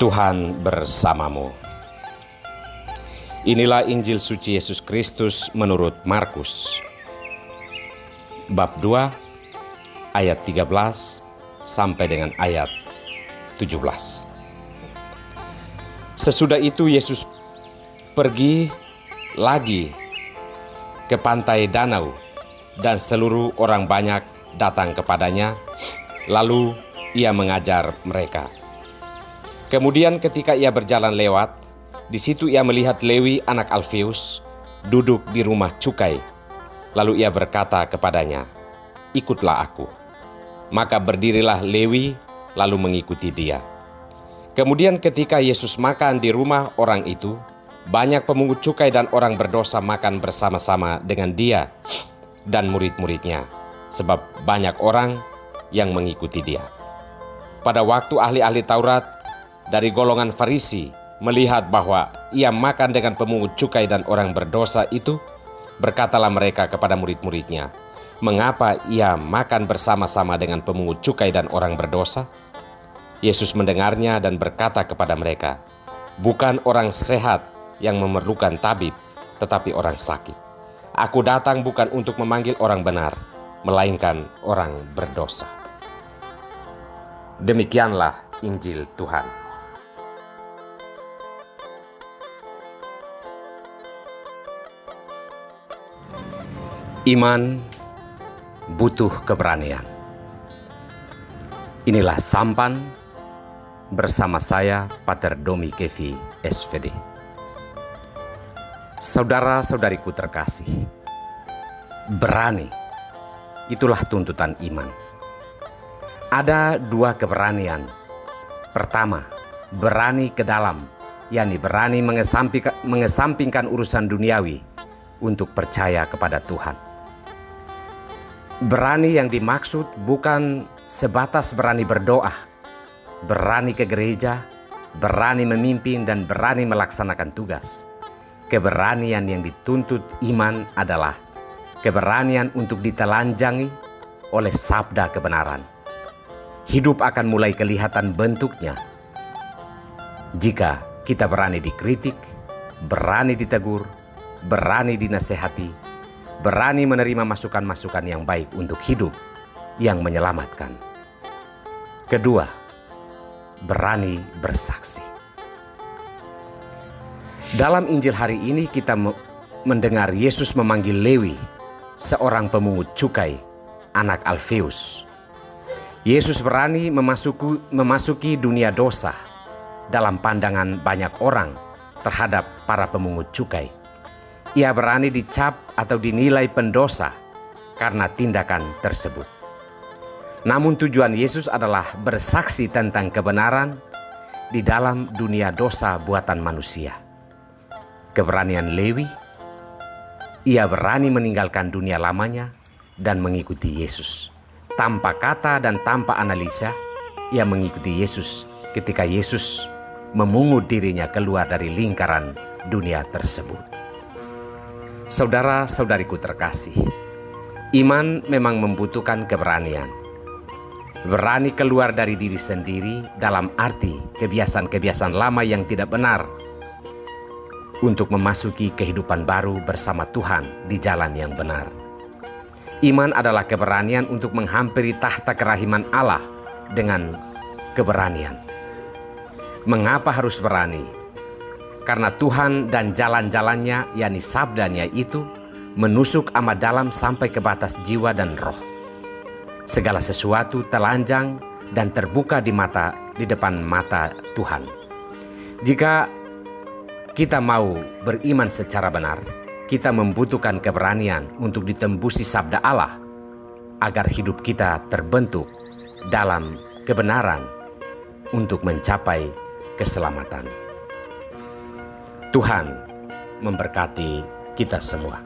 Tuhan bersamamu. Inilah Injil suci Yesus Kristus menurut Markus. Bab 2 ayat 13 sampai dengan ayat 17. Sesudah itu Yesus pergi lagi ke pantai danau dan seluruh orang banyak datang kepadanya, lalu ia mengajar mereka. Kemudian ketika ia berjalan lewat, di situ ia melihat Lewi anak Alfeus duduk di rumah cukai. Lalu ia berkata kepadanya, "Ikutlah aku." Maka berdirilah Lewi lalu mengikuti dia. Kemudian ketika Yesus makan di rumah orang itu, banyak pemungut cukai dan orang berdosa makan bersama-sama dengan dia dan murid-muridnya, sebab banyak orang yang mengikuti dia. Pada waktu ahli-ahli Taurat dari golongan Farisi melihat bahwa ia makan dengan pemungut cukai dan orang berdosa itu, berkatalah mereka kepada murid-muridnya, "Mengapa ia makan bersama-sama dengan pemungut cukai dan orang berdosa?" Yesus mendengarnya dan berkata kepada mereka, "Bukan orang sehat yang memerlukan tabib, tetapi orang sakit. Aku datang bukan untuk memanggil orang benar, melainkan orang berdosa." Demikianlah Injil Tuhan. Iman butuh keberanian. Inilah Sampan bersama saya, Pater Domi Kevi, SVD. Saudara-saudariku terkasih, berani, itulah tuntutan iman. Ada dua keberanian. Pertama, berani ke dalam, yakni berani mengesampingkan urusan duniawi untuk percaya kepada Tuhan. Berani yang dimaksud bukan sebatas berani berdoa, berani ke gereja, berani memimpin dan berani melaksanakan tugas. Keberanian yang dituntut iman adalah keberanian untuk ditelanjangi oleh sabda kebenaran. Hidup akan mulai kelihatan bentuknya jika kita berani dikritik, berani ditegur, berani dinasehati, berani menerima masukan-masukan yang baik untuk hidup yang menyelamatkan. Kedua, berani bersaksi. Dalam Injil hari ini kita mendengar Yesus memanggil Lewi, seorang pemungut cukai, anak Alfeus. Yesus berani memasuki dunia dosa dalam pandangan banyak orang terhadap para pemungut cukai. Ia berani dicap atau dinilai pendosa karena tindakan tersebut. Namun tujuan Yesus adalah bersaksi tentang kebenaran di dalam dunia dosa buatan manusia. Keberanian Lewi, ia berani meninggalkan dunia lamanya dan mengikuti Yesus. Tanpa kata dan tanpa analisa, ia mengikuti Yesus ketika Yesus memungut dirinya keluar dari lingkaran dunia tersebut. Saudara-saudariku terkasih, iman memang membutuhkan keberanian. Berani keluar dari diri sendiri dalam arti kebiasaan-kebiasaan lama yang tidak benar untuk memasuki kehidupan baru bersama Tuhan di jalan yang benar. Iman adalah keberanian untuk menghampiri tahta kerahiman Allah dengan keberanian. Mengapa harus berani? Karena Tuhan dan jalan-jalannya, yakni sabdanya itu, menusuk amat dalam sampai ke batas jiwa dan roh. Segala sesuatu telanjang dan terbuka di depan mata Tuhan. Jika kita mau beriman secara benar, kita membutuhkan keberanian untuk ditembusi sabda Allah agar hidup kita terbentuk dalam kebenaran untuk mencapai keselamatan. Tuhan memberkati kita semua.